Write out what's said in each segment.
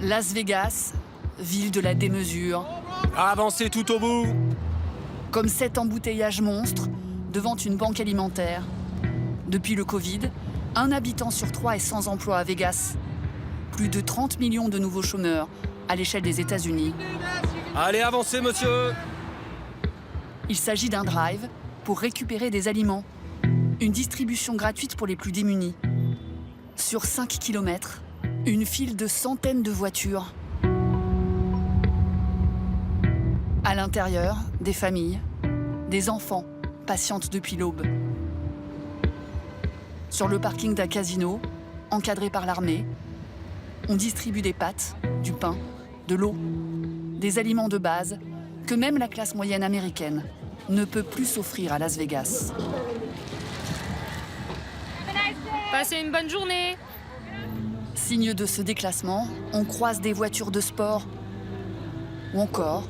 Las Vegas, ville de la démesure. Avancez tout au bout. Comme cet embouteillage monstre devant une banque alimentaire. Depuis le Covid, 1 habitant sur 3 est sans emploi à Vegas. Plus de 30 millions de nouveaux chômeurs à l'échelle des États-Unis. Allez, avancez, monsieur. Il s'agit d'un drive pour récupérer des aliments. Une distribution gratuite pour les plus démunis. Sur 5 km, une file de centaines de voitures. À l'intérieur, des familles, des enfants patientent depuis l'aube. Sur le parking d'un casino, encadré par l'armée, on distribue des pâtes, du pain, de l'eau, des aliments de base que même la classe moyenne américaine ne peut plus s'offrir à Las Vegas. Passez une bonne journée. Signe de ce déclassement, on croise des voitures de sport ou encore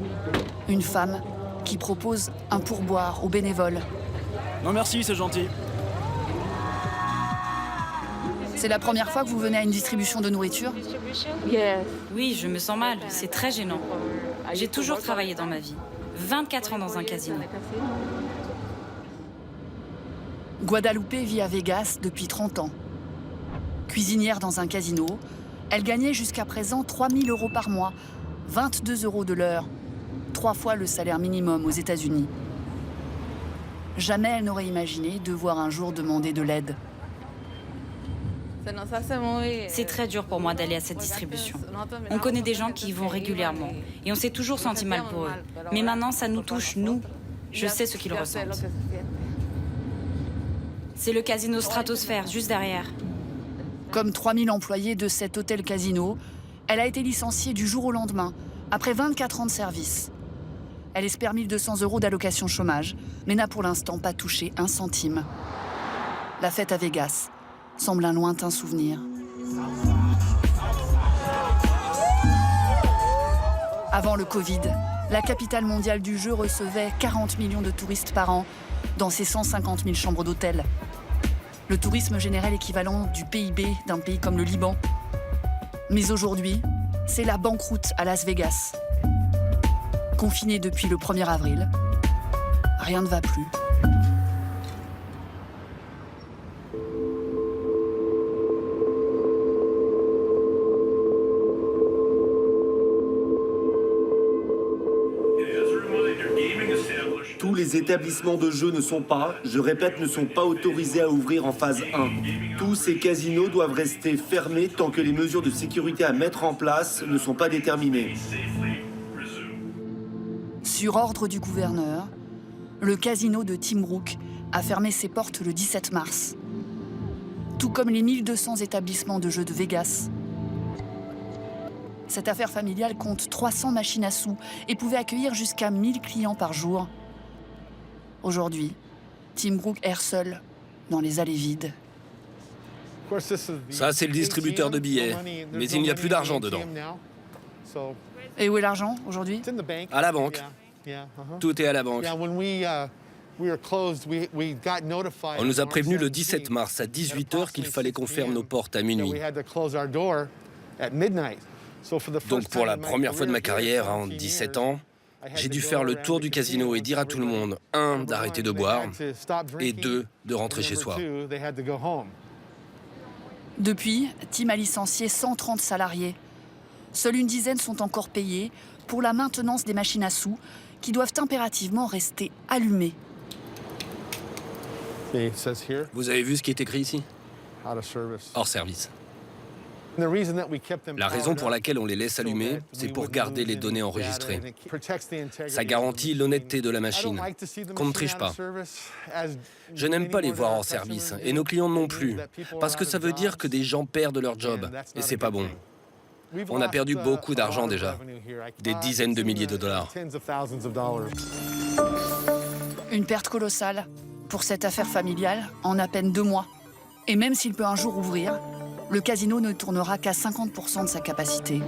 une femme qui propose un pourboire aux bénévoles. Non merci, c'est gentil. C'est la première fois que vous venez à une distribution de nourriture? Oui, je me sens mal. C'est très gênant. J'ai toujours travaillé dans ma vie. 24 ans dans un casino. Guadalupe vit à Vegas depuis 30 ans. Cuisinière dans un casino, elle gagnait jusqu'à présent 3 000 € par mois, 22 € de l'heure, 3 fois le salaire minimum aux États-Unis. Jamais elle n'aurait imaginé devoir un jour demander de l'aide. C'est très dur pour moi d'aller à cette distribution. On connaît des gens qui y vont régulièrement et on s'est toujours senti mal pour eux. Mais maintenant, ça nous touche, nous. Je sais ce qu'ils ressentent. C'est le casino Stratosphère, juste derrière. Comme 3 000 employés de cet hôtel-casino, elle a été licenciée du jour au lendemain, après 24 ans de service. Elle espère 1 200 € d'allocation chômage, mais n'a pour l'instant pas touché un centime. La fête à Vegas semble un lointain souvenir. Avant le Covid, la capitale mondiale du jeu recevait 40 millions de touristes par an dans ses 150 000 chambres d'hôtel. Le tourisme générait l'équivalent du PIB d'un pays comme le Liban. Mais aujourd'hui, c'est la banqueroute à Las Vegas. Confinée depuis le 1er avril, rien ne va plus. Tous les établissements de jeu ne sont pas, je répète, ne sont pas autorisés à ouvrir en phase 1. Tous ces casinos doivent rester fermés tant que les mesures de sécurité à mettre en place ne sont pas déterminées. Sur ordre du gouverneur, le casino de Tim Brook a fermé ses portes le 17 mars. Tout comme les 1 200 établissements de jeux de Vegas. Cette affaire familiale compte 300 machines à sous et pouvait accueillir jusqu'à 1 000 clients par jour. Aujourd'hui, Tim Brook erre seul dans les allées vides. Ça, c'est le distributeur de billets, mais il n'y a plus d'argent dedans. Et où est l'argent aujourd'hui? À la banque. Tout est à la banque. On nous a prévenu le 17 mars à 18 h qu'il fallait qu'on ferme nos portes à minuit. Donc pour la première fois de ma carrière, en 17 ans, j'ai dû faire le tour du casino et dire à tout le monde, 1, d'arrêter de boire, et 2, de rentrer chez soi. Depuis, Tim a licencié 130 salariés. Seule une dizaine sont encore payés pour la maintenance des machines à sous qui doivent impérativement rester allumées. Vous avez vu ce qui est écrit ici? Hors service. La raison pour laquelle on les laisse allumer, c'est pour garder les données enregistrées. Ça garantit l'honnêteté de la machine, qu'on ne triche pas. Je n'aime pas les voir hors service, et nos clients non plus, parce que ça veut dire que des gens perdent leur job, et c'est pas bon. On a perdu beaucoup d'argent déjà, des dizaines de milliers de dollars. Une perte colossale pour cette affaire familiale en à peine 2 mois. Et même s'il peut un jour ouvrir, le casino ne tournera qu'à 50% de sa capacité.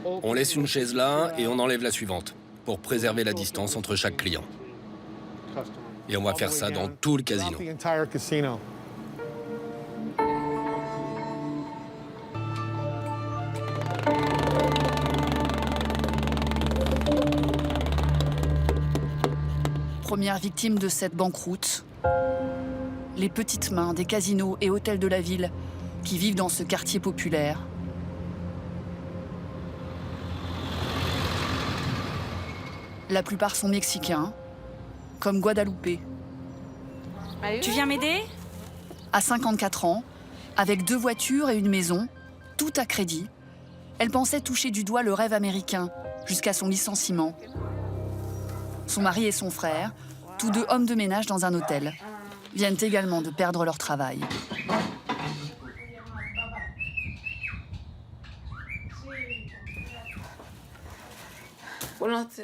On laisse une chaise là et on enlève la suivante, pour préserver la distance entre chaque client. Et on va faire ça dans tout le casino. premières victimes de cette banqueroute, les petites mains des casinos et hôtels de la ville qui vivent dans ce quartier populaire. La plupart sont mexicains, comme Guadalupe. Tu viens m'aider? À 54 ans, avec 2 voitures et une maison, tout à crédit, elle pensait toucher du doigt le rêve américain jusqu'à son licenciement. Son mari et son frère, tous 2 hommes de ménage dans un hôtel, viennent également de perdre leur travail.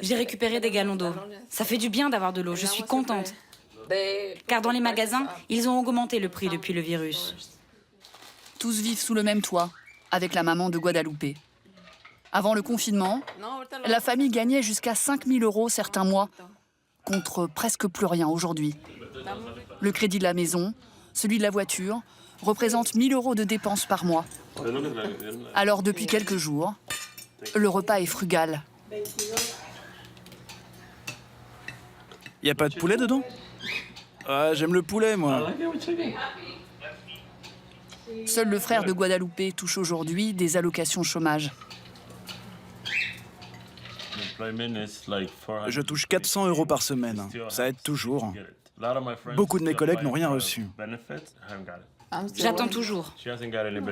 J'ai récupéré des gallons d'eau. Ça fait du bien d'avoir de l'eau, je suis contente. Car dans les magasins, ils ont augmenté le prix depuis le virus. Tous vivent sous le même toit, avec la maman de Guadalupe. Avant le confinement, la famille gagnait jusqu'à 5 000 € certains mois, contre presque plus rien aujourd'hui. Le crédit de la maison, celui de la voiture, représentent 1 000 € de dépenses par mois. Alors depuis quelques jours, le repas est frugal. Y a pas de poulet dedans? Ah, j'aime le poulet, moi. Seul le frère de Guadalupe touche aujourd'hui des allocations chômage. Je touche 400 € par semaine. Ça aide toujours. Beaucoup de mes collègues n'ont rien reçu. J'attends toujours.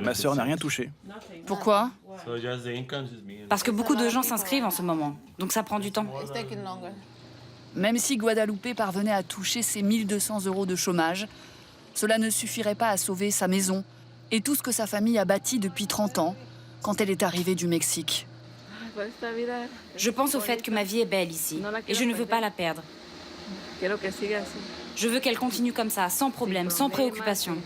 Ma sœur n'a rien touché. Pourquoi? Parce que beaucoup de gens s'inscrivent en ce moment. Donc ça prend du temps. Même si Guadalupe parvenait à toucher ses 1 200 € de chômage, cela ne suffirait pas à sauver sa maison et tout ce que sa famille a bâti depuis 30 ans quand elle est arrivée du Mexique. Je pense au fait que ma vie est belle ici et je ne veux pas la perdre. Je veux qu'elle continue comme ça, sans problème, sans préoccupation.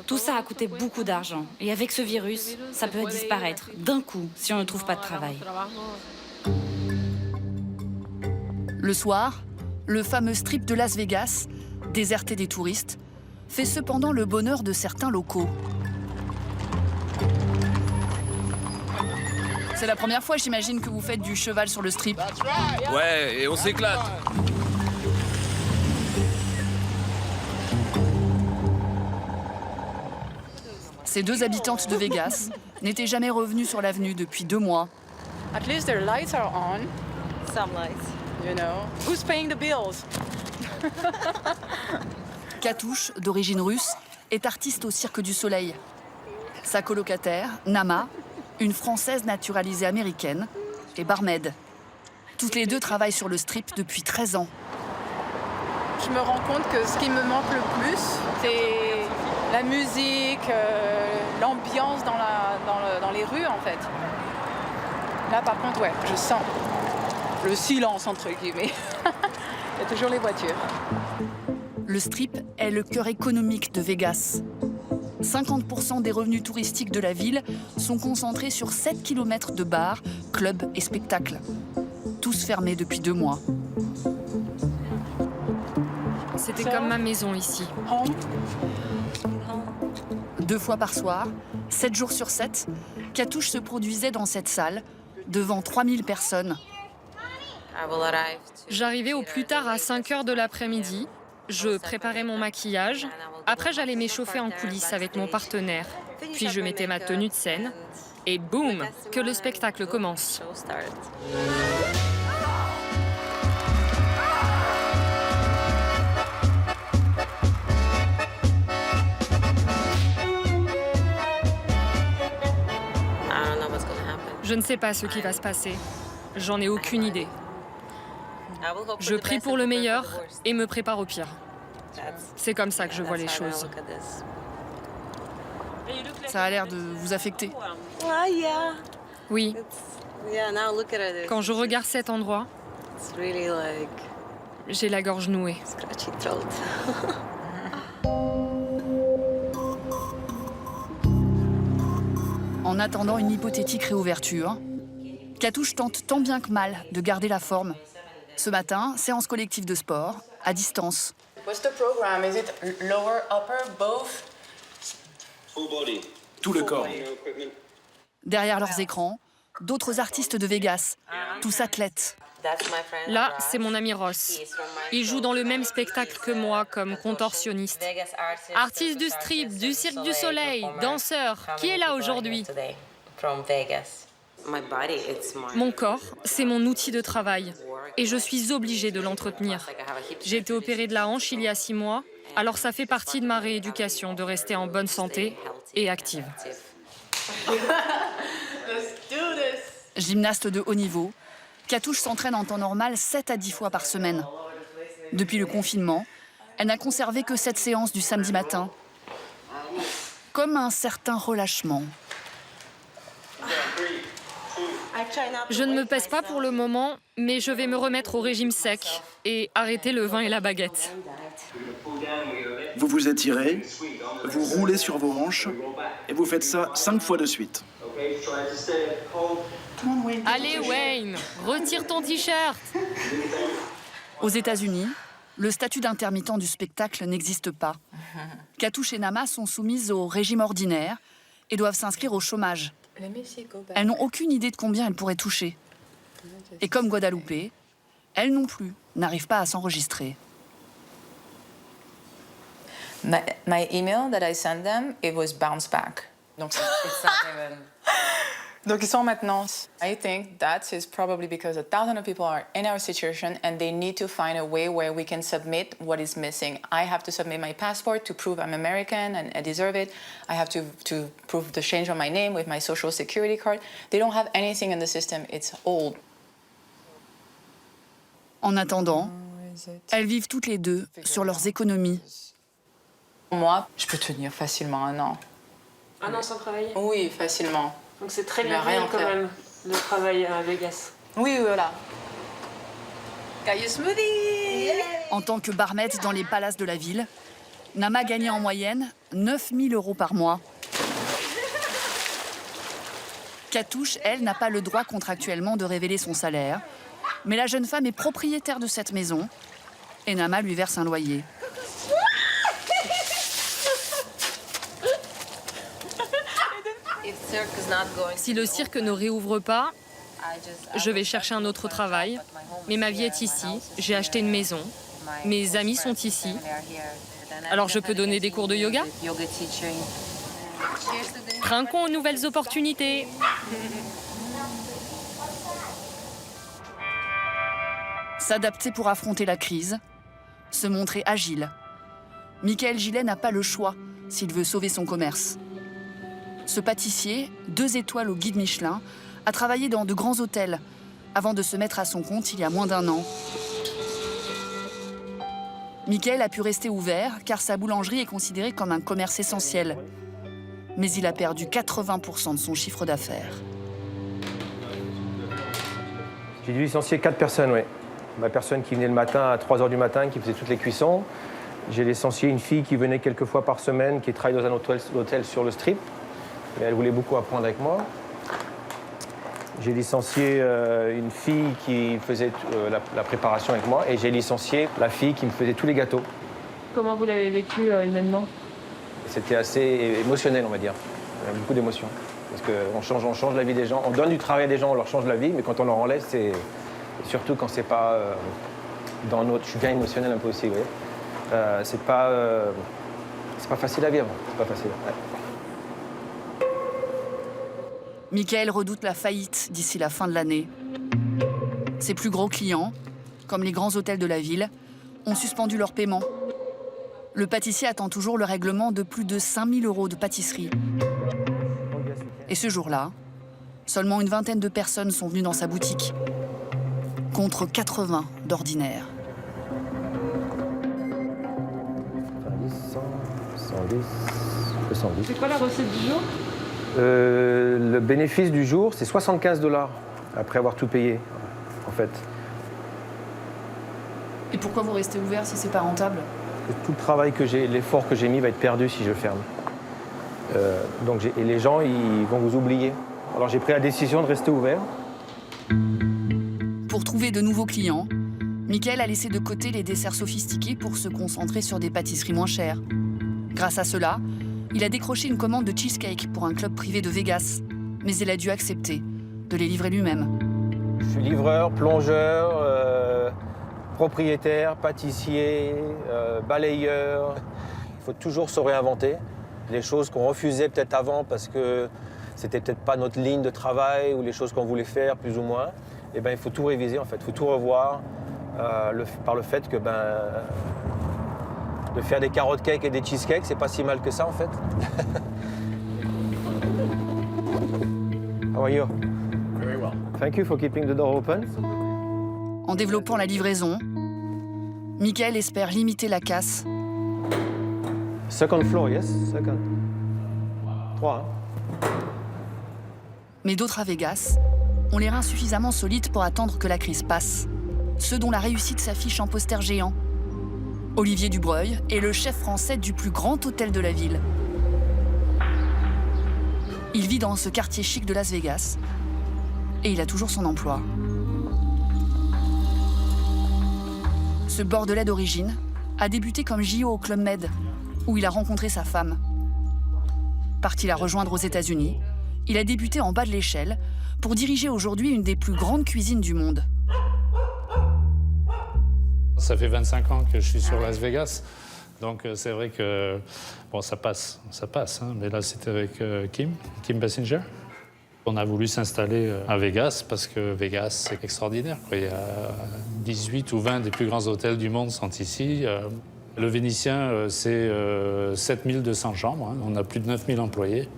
Tout ça a coûté beaucoup d'argent. Et avec ce virus, ça peut disparaître d'un coup si on ne trouve pas de travail. Le soir, le fameux strip de Las Vegas, déserté des touristes, fait cependant le bonheur de certains locaux. C'est la première fois, j'imagine, que vous faites du cheval sur le strip. Ouais, et on s'éclate. Ces 2 habitantes de Vegas n'étaient jamais revenues sur l'avenue depuis 2 mois. At least their lights are on, Some lights. you know. Who's paying the bills? Katouche, d'origine russe, est artiste au Cirque du Soleil. Sa colocataire, Nama, une Française naturalisée américaine, est barmaid. Toutes les 2 travaillent sur le strip depuis 13 ans. Je me rends compte que ce qui me manque le plus, c'est la musique, l'ambiance dans les rues, en fait. Là, par contre, ouais, je sens le silence, entre guillemets. Il y a toujours les voitures. Le strip est le cœur économique de Vegas. 50% des revenus touristiques de la ville sont concentrés sur 7 km de bars, clubs et spectacles. Tous fermés depuis 2 mois. C'était comme ma maison ici. 2 fois par soir, 7 jours sur 7, Katouche se produisait dans cette salle, devant 3000 personnes. J'arrivais au plus tard à 5 h de l'après-midi. Je préparais mon maquillage. Après, j'allais m'échauffer en coulisses avec mon partenaire. Puis je mettais ma tenue de scène. Et boum, que le spectacle commence. Je ne sais pas ce qui va se passer. J'en ai aucune idée. Je prie pour le meilleur et me prépare au pire. C'est comme ça que je vois les choses. Ça a l'air de vous affecter. Ah, yeah. Oui, Yeah, now look at it. quand je regarde cet endroit, It's really like j'ai la gorge nouée. scratchy throat. En attendant une hypothétique réouverture, Katouche tente tant bien que mal de garder la forme. Ce matin, séance collective de sport, à distance. What's the program? Is it lower, upper, both? Full body. Tout le corps. Derrière leurs écrans, d'autres artistes de Vegas, tous athlètes. Là, c'est mon ami Ross. Il joue dans le même spectacle que moi comme contorsionniste. Artiste du strip, du Cirque du Soleil, danseur. Qui est là aujourd'hui? Mon corps, c'est mon outil de travail et je suis obligée de l'entretenir. J'ai été opérée de la hanche il y a 6 mois, alors ça fait partie de ma rééducation de rester en bonne santé et active. Gymnaste de haut niveau, Katouche s'entraîne en temps normal 7 à 10 fois par semaine. Depuis le confinement, elle n'a conservé que 7 séances du samedi matin. Comme un certain relâchement. Je ne me pèse pas pour le moment, mais je vais me remettre au régime sec et arrêter le vin et la baguette. Vous vous étirez, vous roulez sur vos hanches et vous faites ça 5 fois de suite. Allez Wayne, retire ton t-shirt. Aux États-Unis, le statut d'intermittent du spectacle n'existe pas. Katouche et Nama sont soumises au régime ordinaire et doivent s'inscrire au chômage. Elles n'ont aucune idée de combien elles pourraient toucher. Et comme Guadalupe, elles non plus n'arrivent pas à s'enregistrer. My email that I sent them, it was bounced back. Donc, Donc ils sont en maintenance. I think that is probably because 1,000 people are in our situation and they need to find a way where we can submit what is missing. I have to submit my passport to prove I'm American and I deserve it. I have to prove the change of my name with my social security card. They don't have anything in the system. It's old. En attendant, elles vivent toutes les deux sur leurs économies. Moi, je peux tenir facilement 1 an. 1 an sans travailler? Oui, facilement. Donc c'est très bien payé quand même, le travail à Vegas. Oui, voilà. Caillou smoothie! En tant que barmaid dans les palaces de la ville, Nama gagnait en moyenne 9 000 € par mois. Katouche, elle, n'a pas le droit contractuellement de révéler son salaire. Mais la jeune femme est propriétaire de cette maison et Nama lui verse un loyer. Si le cirque ne réouvre pas, je vais chercher un autre travail. Mais ma vie est ici, j'ai acheté une maison, mes amis sont ici. Alors je peux donner des cours de yoga? Trinquons aux nouvelles opportunités. S'adapter pour affronter la crise, se montrer agile. Michael Gillet n'a pas le choix s'il veut sauver son commerce. Ce pâtissier, 2 étoiles au guide Michelin, a travaillé dans de grands hôtels avant de se mettre à son compte il y a moins d'1 an. Michael a pu rester ouvert car sa boulangerie est considérée comme un commerce essentiel. Mais il a perdu 80% de son chiffre d'affaires. J'ai dû licencier 4 personnes, oui. Ma personne qui venait le matin à 3 h du matin, qui faisait toutes les cuissons. J'ai licencié une fille qui venait quelques fois par semaine, qui travaille dans un hôtel sur le Strip. Et elle voulait beaucoup apprendre avec moi. J'ai licencié une fille qui faisait la préparation avec moi et j'ai licencié la fille qui me faisait tous les gâteaux. Comment vous l'avez vécu humainement? C'était assez émotionnel, on va dire. Il y a beaucoup d'émotions. Parce qu'on change la vie des gens. On donne du travail à des gens, on leur change la vie, mais quand on leur enlève, c'est... Surtout quand c'est pas dans notre... Je suis bien émotionnel un peu aussi, vous voyez. C'est pas facile à vivre. C'est pas facile. Ouais. Michael redoute la faillite d'ici la fin de l'année. Ses plus gros clients, comme les grands hôtels de la ville, ont suspendu leur paiement. Le pâtissier attend toujours le règlement de plus de 5 000 € de pâtisserie. Et ce jour-là, seulement une vingtaine de personnes sont venues dans sa boutique, contre 80 d'ordinaire. 110, 110. C'est quoi la recette du jour? Le bénéfice du jour, c'est 75 $ après avoir tout payé, en fait. Et pourquoi vous restez ouvert si c'est pas rentable? Tout le travail que j'ai, l'effort que j'ai mis va être perdu si je ferme. Et les gens, ils vont vous oublier. Alors j'ai pris la décision de rester ouvert. Pour trouver de nouveaux clients, Michael a laissé de côté les desserts sophistiqués pour se concentrer sur des pâtisseries moins chères. Grâce à cela, il a décroché une commande de cheesecake pour un club privé de Vegas. Mais il a dû accepter de les livrer lui-même. Je suis livreur, plongeur, propriétaire, pâtissier, balayeur. Il faut toujours se réinventer. Les choses qu'on refusait peut-être avant parce que c'était peut-être pas notre ligne de travail ou les choses qu'on voulait faire plus ou moins, eh ben, il faut tout réviser en fait, il faut tout revoir par le fait que de faire des carottes cakes et des cheesecakes, c'est pas si mal que ça en fait. How are you? Very well. Thank you for keeping the door open. En développant la livraison, Michael espère limiter la casse. Second floor, yes? Second. 3, hein? Mais d'autres à Vegas ont les reins suffisamment solides pour attendre que la crise passe. Ceux dont la réussite s'affiche en poster géant. Olivier Dubreuil est le chef français du plus grand hôtel de la ville. Il vit dans ce quartier chic de Las Vegas et il a toujours son emploi. Ce Bordelais d'origine a débuté comme JO au Club Med, où il a rencontré sa femme. Parti la rejoindre aux États-Unis, il a débuté en bas de l'échelle pour diriger aujourd'hui une des plus grandes cuisines du monde. Ça fait 25 ans que je suis sur Las Vegas, donc c'est vrai que bon, ça passe, hein, mais là c'était avec Kim Basinger. On a voulu s'installer à Vegas parce que Vegas c'est extraordinaire, quoi. Il y a 18 ou 20 des plus grands hôtels du monde sont ici. Le Vénitien, c'est 7200 chambres, hein. On a plus de 9000 employés,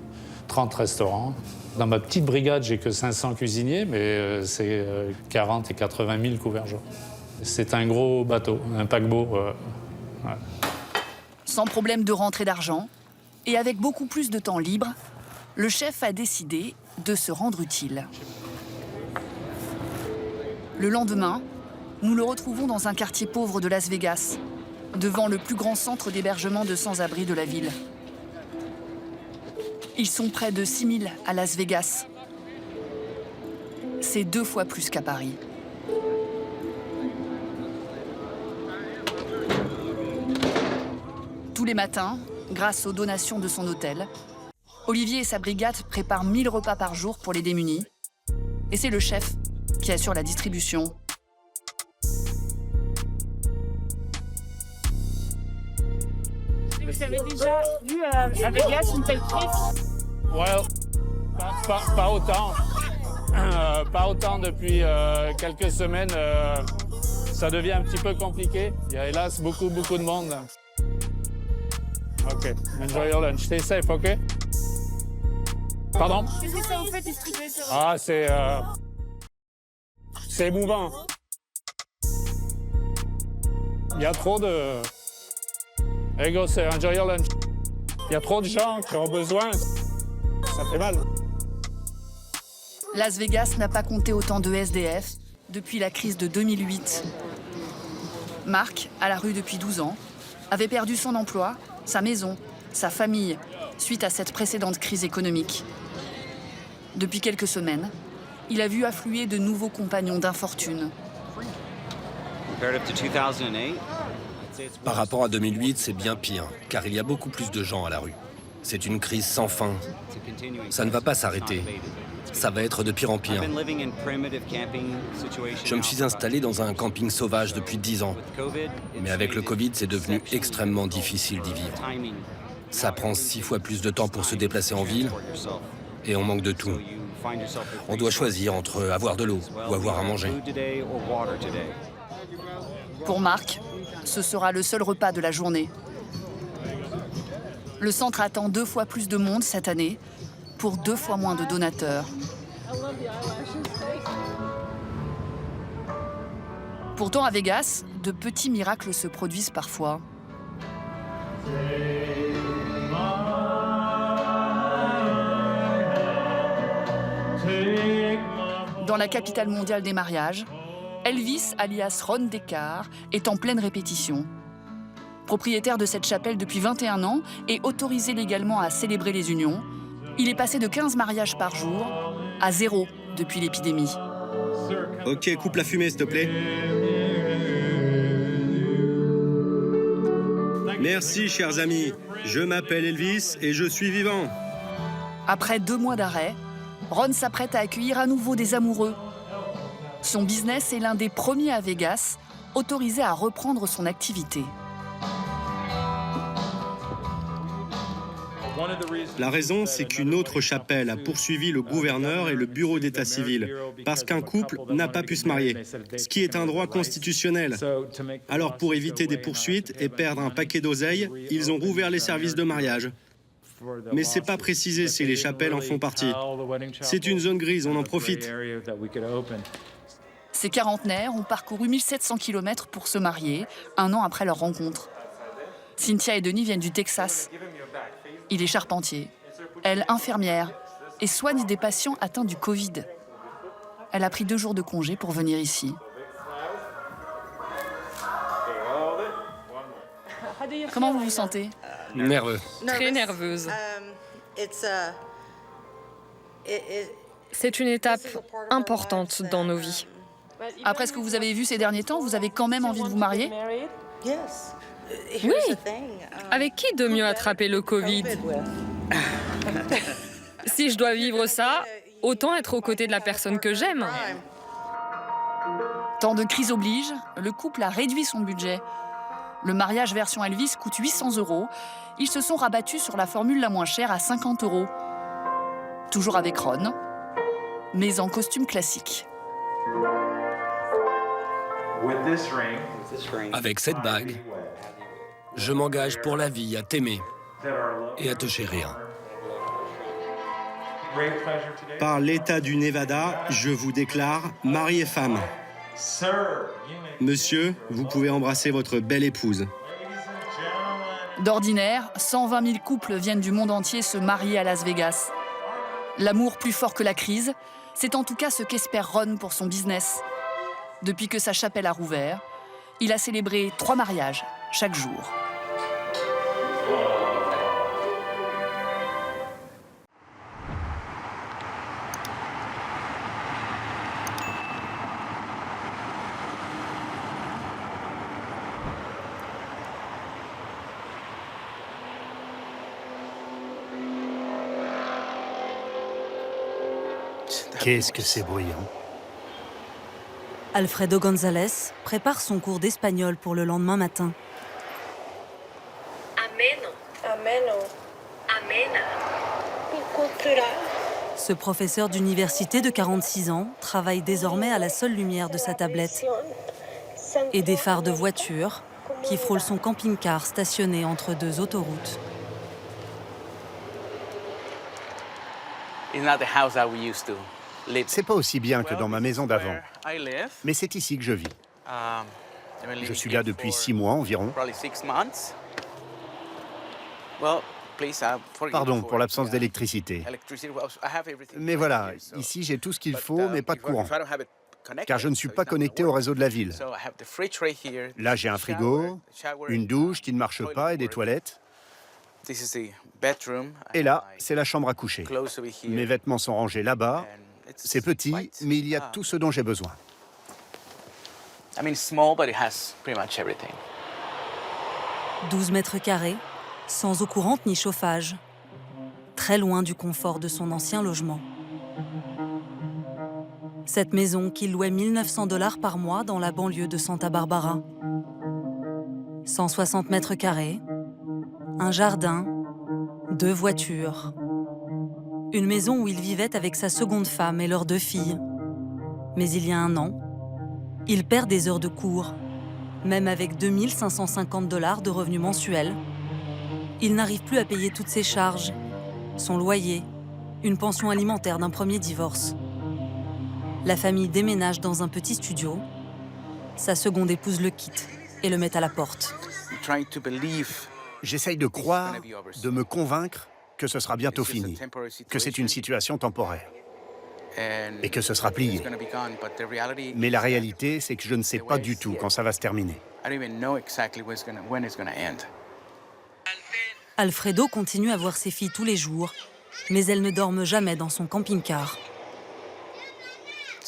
30 restaurants. Dans ma petite brigade, j'ai que 500 cuisiniers, mais c'est 40 et 80 000 couverts jour. C'est un gros bateau, un paquebot. Ouais. Sans problème de rentrée d'argent et avec beaucoup plus de temps libre, le chef a décidé de se rendre utile. Le lendemain, nous le retrouvons dans un quartier pauvre de Las Vegas, devant le plus grand centre d'hébergement de sans-abri de la ville. Ils sont près de 6000 à Las Vegas. C'est 2 fois plus qu'à Paris. Tous les matins, grâce aux donations de son hôtel, Olivier et sa brigade préparent 1000 repas par jour pour les démunis. Et c'est le chef qui assure la distribution. Vous avez déjà vu à Vegas une telle crise? Ouais, pas autant. Pas autant depuis quelques semaines. Ça devient un petit peu compliqué. Il y a hélas beaucoup de monde. OK, enjoy your lunch. Stay safe, OK? Pardon? Qu'est-ce que ça vous fait distribuer ce repas? Ah, c'est émouvant. Il y a trop de... Hey go, c'est enjoy your lunch. Il y a trop de gens qui ont besoin. Ça fait mal. Las Vegas n'a pas compté autant de SDF depuis la crise de 2008. Marc, à la rue depuis 12 ans, avait perdu son emploi, sa maison, sa famille, suite à cette précédente crise économique. Depuis quelques semaines, il a vu affluer de nouveaux compagnons d'infortune. Par rapport à 2008, c'est bien pire, car il y a beaucoup plus de gens à la rue. C'est une crise sans fin. Ça ne va pas s'arrêter. Ça va être de pire en pire. Je me suis installé dans un camping sauvage depuis 10 ans. Mais avec le Covid, c'est devenu extrêmement difficile d'y vivre. Ça prend 6 fois plus de temps pour se déplacer en ville et on manque de tout. On doit choisir entre avoir de l'eau ou avoir à manger. Pour Marc, ce sera le seul repas de la journée. Le centre attend 2 fois plus de monde cette année pour 2 fois moins de donateurs. Pourtant, à Vegas, de petits miracles se produisent parfois. Dans la capitale mondiale des mariages, Elvis, alias Ron Descartes, est en pleine répétition. Propriétaire de cette chapelle depuis 21 ans et autorisé légalement à célébrer les unions, il est passé de 15 mariages par jour à 0 depuis l'épidémie. Ok, coupe la fumée, s'il te plaît. Merci, chers amis. Je m'appelle Elvis et je suis vivant. Après 2 mois d'arrêt, Ron s'apprête à accueillir à nouveau des amoureux. Son business est l'un des premiers à Vegas, autorisé à reprendre son activité. La raison, c'est qu'une autre chapelle a poursuivi le gouverneur et le bureau d'état civil, parce qu'un couple n'a pas pu se marier, ce qui est un droit constitutionnel. Alors pour éviter des poursuites et perdre un paquet d'oseille, ils ont rouvert les services de mariage. Mais c'est pas précisé si les chapelles en font partie. C'est une zone grise, on en profite. Ces quarantenaires ont parcouru 1700 km pour se marier, un an après leur rencontre. Cynthia et Denis viennent du Texas. Il est charpentier, elle infirmière, et soigne des patients atteints du Covid. Elle a pris 2 jours de congé pour venir ici. Comment vous vous sentez? Nerveux. Très nerveuse. C'est une étape importante dans nos vies. Après ce que vous avez vu ces derniers temps, vous avez quand même envie de vous marier? Oui. Avec qui de mieux attraper le Covid? Si je dois vivre ça, autant être aux côtés de la personne que j'aime. Temps de crise oblige, le couple a réduit son budget. Le mariage version Elvis coûte 800 €. Ils se sont rabattus sur la formule la moins chère à 50 €. Toujours avec Ron, mais en costume classique. Avec cette bague, je m'engage pour la vie à t'aimer et à te chérir. Par l'État du Nevada, je vous déclare mari et femme. Monsieur, vous pouvez embrasser votre belle épouse. D'ordinaire, 120 000 couples viennent du monde entier se marier à Las Vegas. L'amour plus fort que la crise, c'est en tout cas ce qu'espère Ron pour son business. Depuis que sa chapelle a rouvert, il a célébré 3 mariages chaque jour. Qu'est-ce que c'est bruyant? Alfredo González prépare son cours d'espagnol pour le lendemain matin. Ameno. Ameno. Amena. Cultural. Ce professeur d'université de 46 ans travaille désormais à la seule lumière de sa tablette et des phares de voitures qui frôlent son camping-car stationné entre 2 autoroutes. C'est pas aussi bien que dans ma maison d'avant, mais c'est ici que je vis. Je suis là depuis 6 mois environ. Pardon pour l'absence d'électricité. Mais voilà, ici j'ai tout ce qu'il faut, mais pas de courant. Car je ne suis pas connecté au réseau de la ville. Là j'ai un frigo, une douche qui ne marche pas et des toilettes. Et là, c'est la chambre à coucher. Mes vêtements sont rangés là-bas. C'est petit, mais il y a tout ce dont j'ai besoin. 12 mètres carrés, sans eau courante ni chauffage. Très loin du confort de son ancien logement. Cette maison qu'il louait 1 900 $ par mois dans la banlieue de Santa Barbara. 160 mètres carrés, un jardin, 2 voitures. Une maison où il vivait avec sa seconde femme et leurs 2 filles. Mais il y a un an, il perd des heures de cours. Même avec 2 550 $ de revenus mensuels, il n'arrive plus à payer toutes ses charges, son loyer, une pension alimentaire d'un premier divorce. La famille déménage dans un petit studio. Sa seconde épouse le quitte et le met à la porte. J'essaye de croire, de me convaincre que ce sera bientôt fini, que c'est une situation temporaire et que ce sera plié. Mais la réalité, c'est que je ne sais pas du tout quand ça va se terminer. Alfredo continue à voir ses filles tous les jours, mais elles ne dorment jamais dans son camping-car.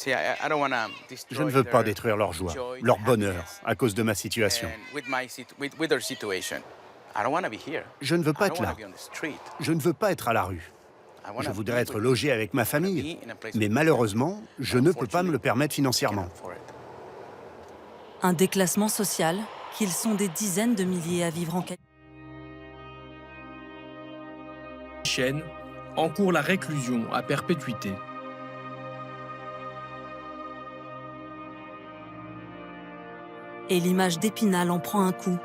Je ne veux pas détruire leur joie, leur bonheur, à cause de ma situation. Je ne veux pas être là. Je ne veux pas être à la rue. Je voudrais être logé avec ma famille, mais malheureusement, je ne peux pas me le permettre financièrement. Un déclassement social qu'ils sont des dizaines de milliers à vivre en Californie. Chen encourt la réclusion à perpétuité. Et l'image d'Épinal en prend un coup.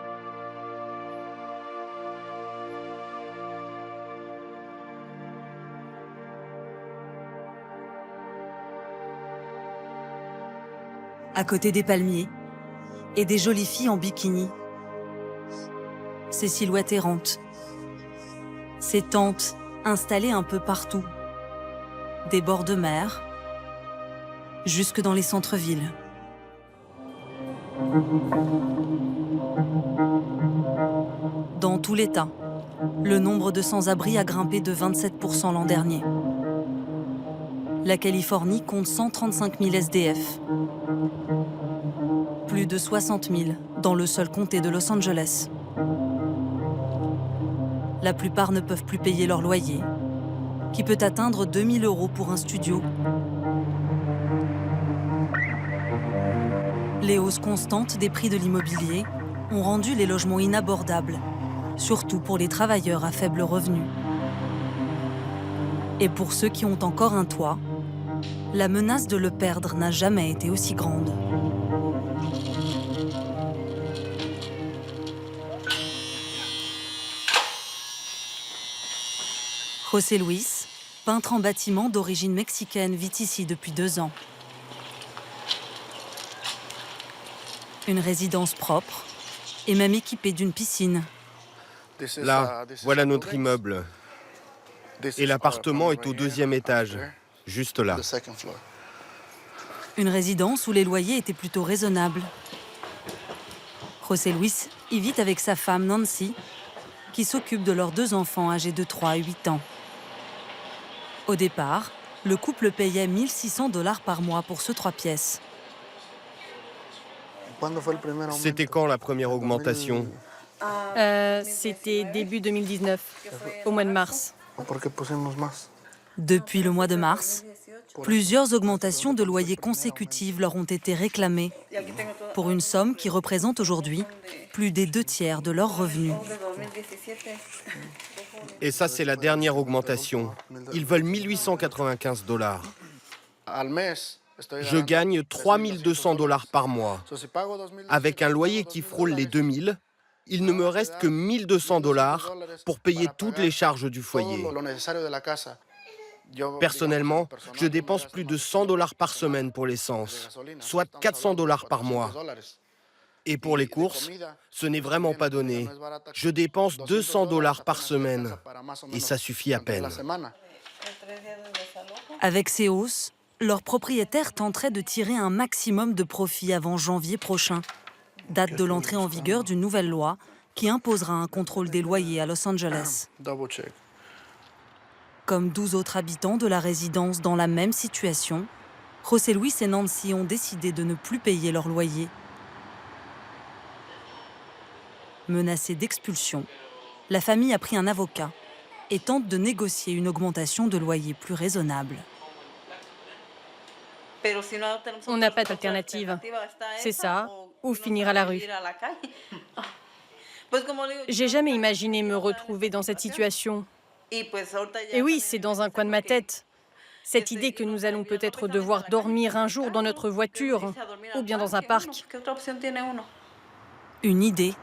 À côté des palmiers et des jolies filles en bikini. Ces silhouettes errantes. Ces tentes installées un peu partout. Des bords de mer, jusque dans les centres-villes. Dans tout l'État, le nombre de sans-abri a grimpé de 27% l'an dernier. La Californie compte 135 000 SDF. Plus de 60 000 dans le seul comté de Los Angeles. La plupart ne peuvent plus payer leur loyer, qui peut atteindre 2 000 € pour un studio. Les hausses constantes des prix de l'immobilier ont rendu les logements inabordables, surtout pour les travailleurs à faible revenu. Et pour ceux qui ont encore un toit, la menace de le perdre n'a jamais été aussi grande. José Luis, peintre en bâtiment d'origine mexicaine, vit ici depuis 2 ans. Une résidence propre et même équipée d'une piscine. Là, voilà notre immeuble. Et l'appartement est au 2e étage, juste là. Une résidence où les loyers étaient plutôt raisonnables. José Luis y vit avec sa femme Nancy, qui s'occupe de leurs 2 enfants âgés de 3 et 8 ans. Au départ, le couple payait 1 600 $ par mois pour ce 3 pièces. C'était quand la première augmentation? C'était début 2019, au mois de mars. Depuis le mois de mars, plusieurs augmentations de loyers consécutives leur ont été réclamées, pour une somme qui représente aujourd'hui plus des 2/3 de leurs revenus. Et ça, c'est la dernière augmentation. Ils veulent 1 895 $. Je gagne 3 200 $ par mois. Avec un loyer qui frôle les 2 000, il ne me reste que 1 200 $ pour payer toutes les charges du foyer. Personnellement, je dépense plus de 100 $ par semaine pour l'essence, soit 400 $ par mois. Et pour les courses, ce n'est vraiment pas donné. Je dépense 200 $ par semaine, et ça suffit à peine. Avec ces hausses, leurs propriétaires tenteraient de tirer un maximum de profit avant janvier prochain, date de l'entrée en vigueur d'une nouvelle loi qui imposera un contrôle des loyers à Los Angeles. Comme 12 autres habitants de la résidence dans la même situation, José Luis et Nancy ont décidé de ne plus payer leur loyer. Menacée d'expulsion, la famille a pris un avocat et tente de négocier une augmentation de loyer plus raisonnable. On n'a pas d'alternative. C'est ça, ou finir à la rue. J'ai jamais imaginé me retrouver dans cette situation. Et oui, c'est dans un coin de ma tête. Cette idée que nous allons peut-être devoir dormir un jour dans notre voiture, ou bien dans un parc. Une idée,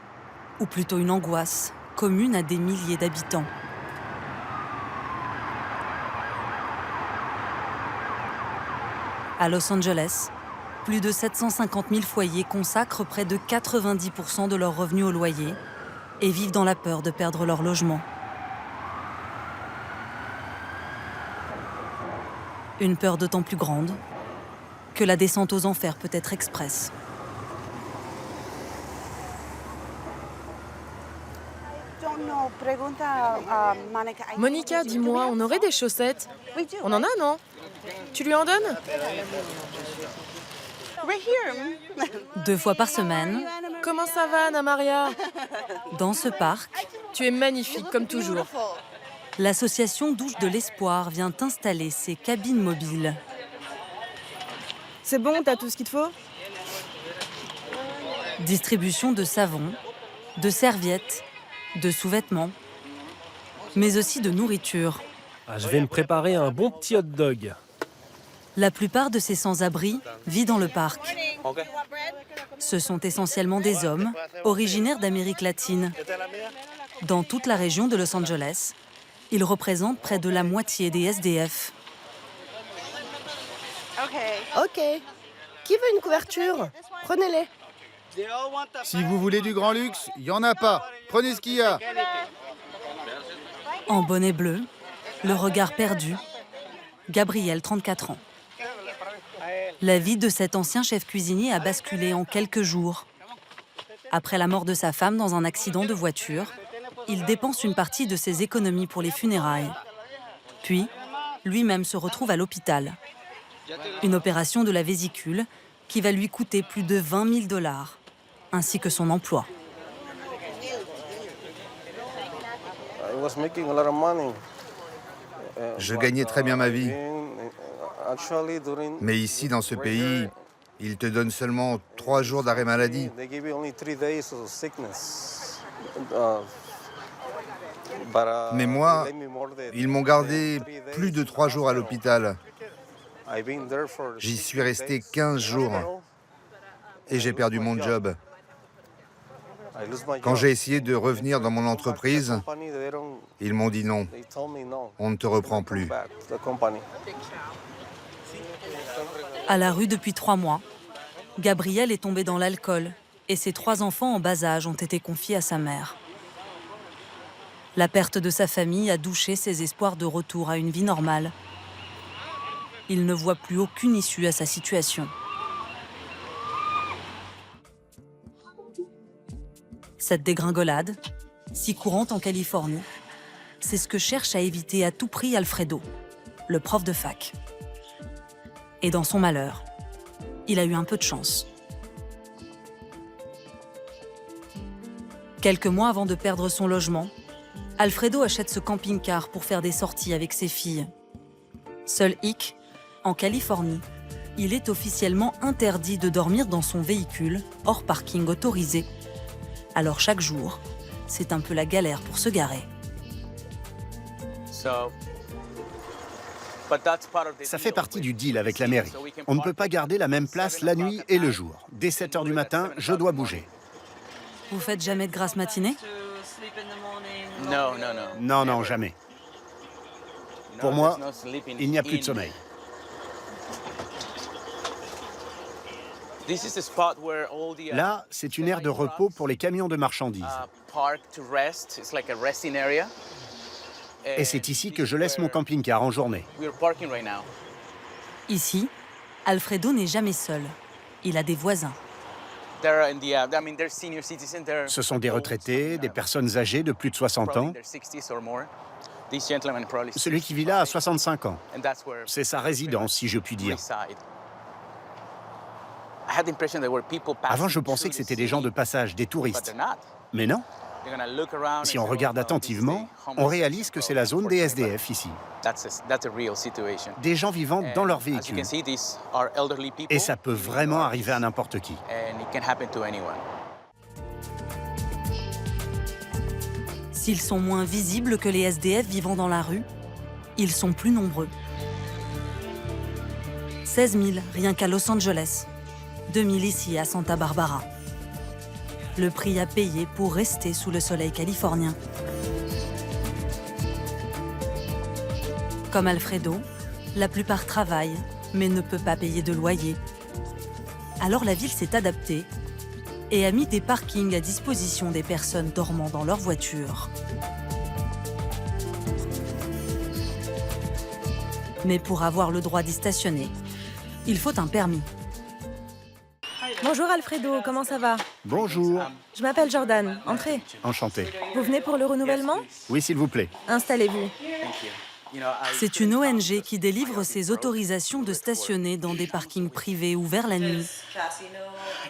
ou plutôt une angoisse, commune à des milliers d'habitants. À Los Angeles, plus de 750 000 foyers consacrent près de 90% de leurs revenus au loyer et vivent dans la peur de perdre leur logement. Une peur d'autant plus grande que la descente aux enfers peut être express. Monica, dis-moi, on aurait des chaussettes? On en a, non? Tu lui en donnes? 2 fois par semaine, Comment ça va, Anna Maria? dans ce parc, Tu es magnifique, comme toujours. l'association Douche de l'Espoir vient installer ses cabines mobiles. C'est bon, t'as tout ce qu'il te faut? Distribution de savon, de serviettes, de sous-vêtements, mais aussi de nourriture. Je vais me préparer un bon petit hot dog. La plupart de ces sans-abri vivent dans le parc. Ce sont essentiellement des hommes, originaires d'Amérique latine. Dans toute la région de Los Angeles, ils représentent près de la moitié des SDF. Ok. Qui veut une couverture? Prenez-les. Si vous voulez du grand luxe, il n'y en a pas. Prenez ce qu'il y a. En bonnet bleu, le regard perdu, Gabriel, 34 ans. La vie de cet ancien chef cuisinier a basculé en quelques jours. Après la mort de sa femme dans un accident de voiture, il dépense une partie de ses économies pour les funérailles. Puis, lui-même se retrouve à l'hôpital. Une opération de la vésicule qui va lui coûter plus de 20 000 $, ainsi que son emploi. Je gagnais très bien ma vie. Mais ici, dans ce pays, ils te donnent seulement 3 jours d'arrêt maladie. Mais moi, ils m'ont gardé plus de 3 jours à l'hôpital. J'y suis resté 15 jours et j'ai perdu mon job. Quand j'ai essayé de revenir dans mon entreprise, ils m'ont dit non, on ne te reprend plus. À la rue depuis 3 mois, Gabriel est tombé dans l'alcool et ses 3 enfants en bas âge ont été confiés à sa mère. La perte de sa famille a douché ses espoirs de retour à une vie normale. Il ne voit plus aucune issue à sa situation. Cette dégringolade, si courante en Californie, c'est ce que cherche à éviter à tout prix Alfredo, le prof de fac. Et dans son malheur, il a eu un peu de chance. Quelques mois avant de perdre son logement, Alfredo achète ce camping-car pour faire des sorties avec ses filles. Seul hic, en Californie, il est officiellement interdit de dormir dans son véhicule, hors parking autorisé. Alors chaque jour, c'est un peu la galère pour se garer. Ça fait partie du deal avec la mairie. On ne peut pas garder la même place la nuit et le jour. Dès 7 h du matin, je dois bouger. Vous faites jamais de grasse matinée? Non, non, jamais. Pour moi, il n'y a plus de sommeil. Là, c'est une aire de repos pour les camions de marchandises. Et c'est ici que je laisse mon camping-car en journée. Ici, Alfredo n'est jamais seul. Il a des voisins. Ce sont des retraités, des personnes âgées de plus de 60 ans. Celui qui vit là a 65 ans. C'est sa résidence, si je puis dire. Avant, je pensais que c'était des gens de passage, des touristes. Mais non. Si on regarde attentivement, on réalise que c'est la zone des SDF ici. Des gens vivant dans leur véhicule. Et ça peut vraiment arriver à n'importe qui. S'ils sont moins visibles que les SDF vivant dans la rue, ils sont plus nombreux. 16 000 rien qu'à Los Angeles, 2 000 ici à Santa Barbara. Le prix à payer pour rester sous le soleil californien. Comme Alfredo, la plupart travaillent, mais ne peut pas payer de loyer. Alors la ville s'est adaptée et a mis des parkings à disposition des personnes dormant dans leur voiture. Mais pour avoir le droit d'y stationner, il faut un permis. Bonjour Alfredo, comment ça va? Bonjour. Je m'appelle Jordan, entrez. Enchanté. Vous venez pour le renouvellement? Oui, s'il vous plaît. Installez-vous. C'est une ONG qui délivre ses autorisations de stationner dans des parkings privés ouverts la nuit.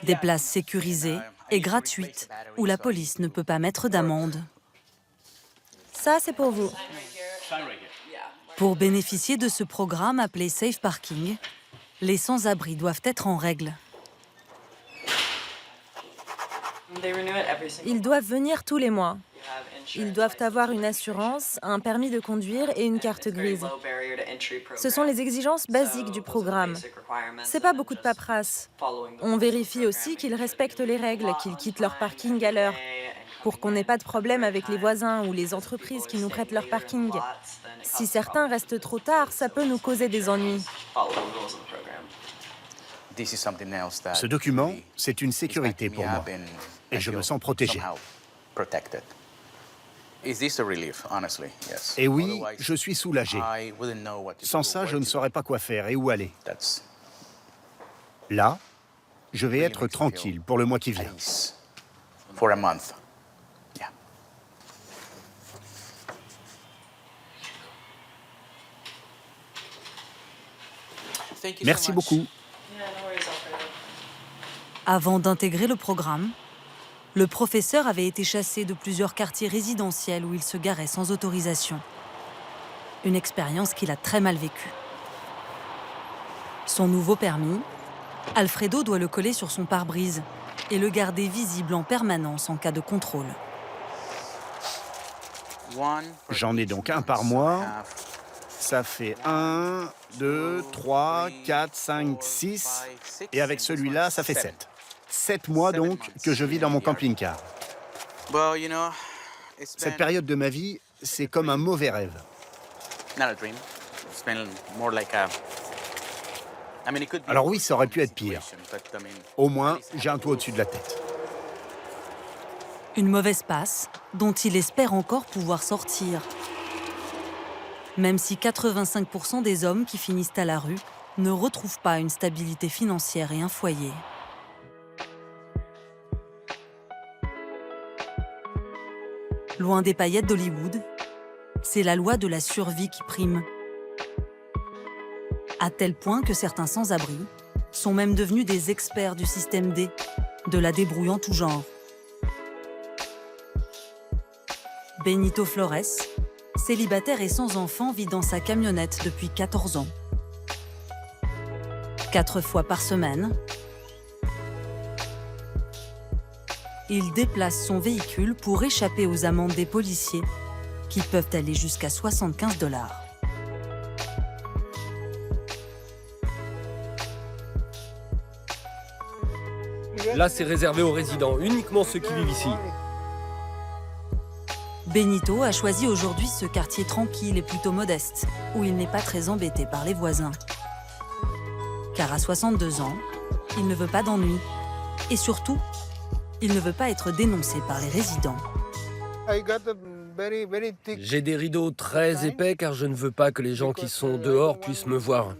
Des places sécurisées et gratuites où la police ne peut pas mettre d'amende. Ça, c'est pour vous. Pour bénéficier de ce programme appelé Safe Parking, les sans-abri doivent être en règle. Ils doivent venir tous les mois. Ils doivent avoir une assurance, un permis de conduire et une carte grise. Ce sont les exigences basiques du programme. C'est pas beaucoup de paperasse. On vérifie aussi qu'ils respectent les règles, qu'ils quittent leur parking à l'heure, pour qu'on n'ait pas de problème avec les voisins ou les entreprises qui nous prêtent leur parking. Si certains restent trop tard, ça peut nous causer des ennuis. Ce document, c'est une sécurité pour moi. Et je me sens protégé. Et oui, je suis soulagé. Sans ça, je ne saurais pas quoi faire et où aller. Là, je vais être tranquille pour le mois qui vient. Merci beaucoup. Avant d'intégrer le programme, le professeur avait été chassé de plusieurs quartiers résidentiels où il se garait sans autorisation. Une expérience qu'il a très mal vécue. Son nouveau permis, Alfredo doit le coller sur son pare-brise et le garder visible en permanence en cas de contrôle. J'en ai donc un par mois. Ça fait 1, 2, 3, 4, 5, 6. Et avec celui-là, ça fait 7. 7 mois donc que je vis dans mon camping-car. Cette période de ma vie, c'est comme un mauvais rêve. Alors oui, ça aurait pu être pire. Au moins, j'ai un toit au-dessus de la tête. Une mauvaise passe dont il espère encore pouvoir sortir. Même si 85% des hommes qui finissent à la rue ne retrouvent pas une stabilité financière et un foyer. Loin des paillettes d'Hollywood, c'est la loi de la survie qui prime. À tel point que certains sans-abri sont même devenus des experts du système D, de la débrouille en tout genre. Benito Flores, célibataire et sans enfant, vit dans sa camionnette depuis 14 ans. 4 fois par semaine, il déplace son véhicule pour échapper aux amendes des policiers, qui peuvent aller jusqu'à 75 $. Là, c'est réservé aux résidents, uniquement ceux qui vivent ici. Benito a choisi aujourd'hui ce quartier tranquille et plutôt modeste, où il n'est pas très embêté par les voisins. Car à 62 ans, il ne veut pas d'ennui. Et surtout, il ne veut pas être dénoncé par les résidents. J'ai des rideaux très épais car je ne veux pas que les gens qui sont dehors puissent me voir.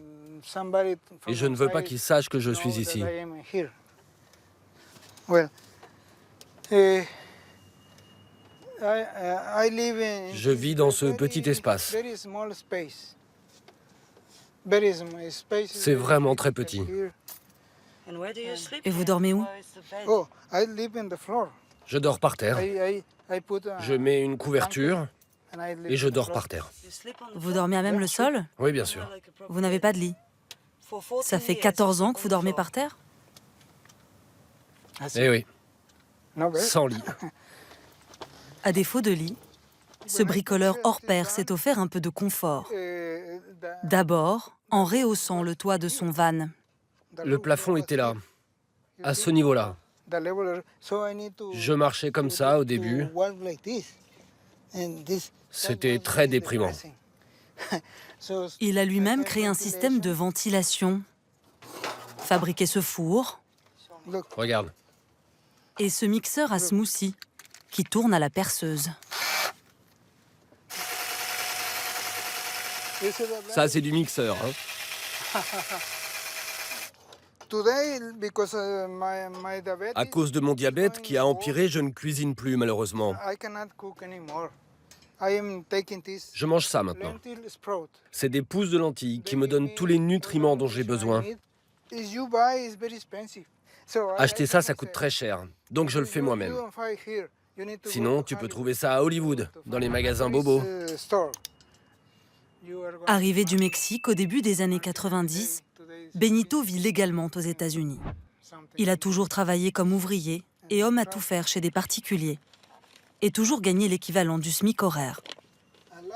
Et je ne veux pas qu'ils sachent que je suis ici. Je vis dans ce petit espace. C'est vraiment très petit. Et vous dormez où? Je dors par terre. Je mets une couverture et je dors par terre. Vous dormez à même le sol? Oui, bien sûr. Vous n'avez pas de lit? Ça fait 14 ans que vous dormez par terre? Eh oui. Sans lit. À défaut de lit, ce bricoleur hors pair s'est offert un peu de confort. D'abord, en rehaussant le toit de son van. Le plafond était là, à ce niveau-là. Je marchais comme ça au début. C'était très déprimant. Il a lui-même créé un système de ventilation, fabriqué ce four. Regarde. Et ce mixeur à smoothie qui tourne à la perceuse. Ça, c'est du mixeur. Hein. À cause de mon diabète qui a empiré, je ne cuisine plus, malheureusement. Je mange ça maintenant. C'est des pousses de lentilles qui me donnent tous les nutriments dont j'ai besoin. Acheter ça, ça coûte très cher. Donc je le fais moi-même. Sinon, tu peux trouver ça à Hollywood, dans les magasins bobos. Arrivé du Mexique au début des années 90, Benito vit légalement aux États-Unis. Il a toujours travaillé comme ouvrier et homme à tout faire chez des particuliers, et toujours gagné l'équivalent du SMIC horaire.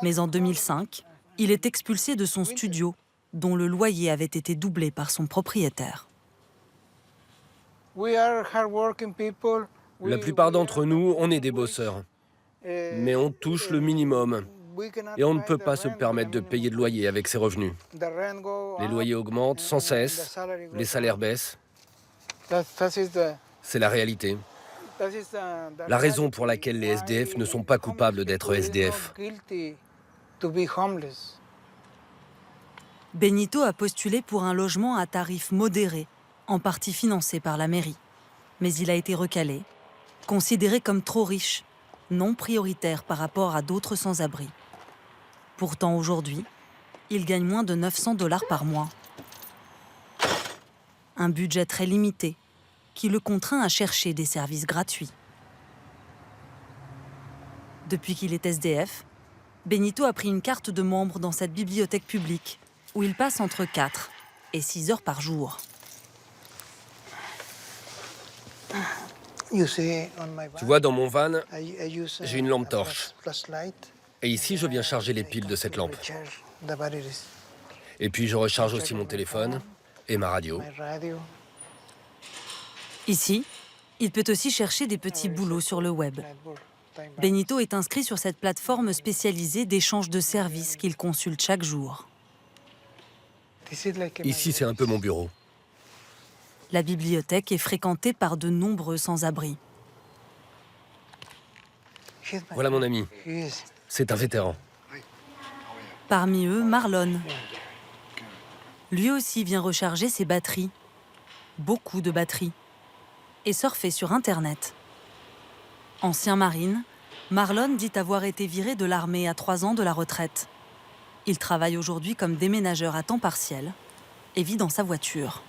Mais en 2005, il est expulsé de son studio, dont le loyer avait été doublé par son propriétaire. La plupart d'entre nous, on est des bosseurs. Mais on touche le minimum. Et on ne peut pas se permettre de payer de loyer avec ces revenus. Les loyers augmentent sans cesse, les salaires baissent. C'est la réalité. La raison pour laquelle les SDF ne sont pas coupables d'être SDF. Benito a postulé pour un logement à tarif modéré, en partie financé par la mairie. Mais il a été recalé, considéré comme trop riche, non prioritaire par rapport à d'autres sans-abri. Pourtant, aujourd'hui, il gagne moins de 900 $ par mois. Un budget très limité qui le contraint à chercher des services gratuits. Depuis qu'il est SDF, Benito a pris une carte de membre dans cette bibliothèque publique où il passe entre 4 et 6 heures par jour. Tu vois, dans mon van, j'ai une lampe torche. Et ici, je viens charger les piles de cette lampe. Et puis, je recharge aussi mon téléphone et ma radio. Ici, il peut aussi chercher des petits boulots sur le web. Benito est inscrit sur cette plateforme spécialisée d'échange de services qu'il consulte chaque jour. Ici, c'est un peu mon bureau. La bibliothèque est fréquentée par de nombreux sans-abri. Voilà mon ami. C'est un vétéran. Parmi eux, Marlon. Lui aussi vient recharger ses batteries. Beaucoup de batteries. Et surfer sur Internet. Ancien marine, Marlon dit avoir été viré de l'armée à 3 ans de la retraite. Il travaille aujourd'hui comme déménageur à temps partiel et vit dans sa voiture.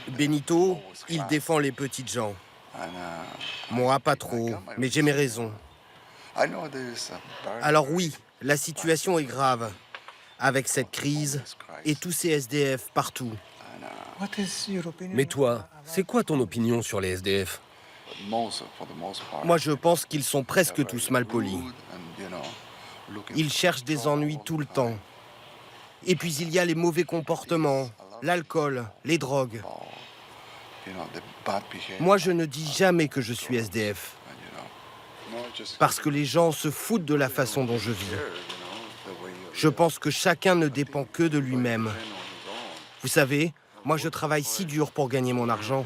Benito, il défend les petites gens. Moi, pas trop, mais j'ai mes raisons. Alors oui, la situation est grave, avec cette crise et tous ces SDF partout. Mais toi, c'est quoi ton opinion sur les SDF? Moi, je pense qu'ils sont presque tous malpolis. Ils cherchent des ennuis tout le temps. Et puis il y a les mauvais comportements, l'alcool, les drogues. Moi, je ne dis jamais que je suis SDF. Parce que les gens se foutent de la façon dont je vis. Je pense que chacun ne dépend que de lui-même. Vous savez, moi je travaille si dur pour gagner mon argent.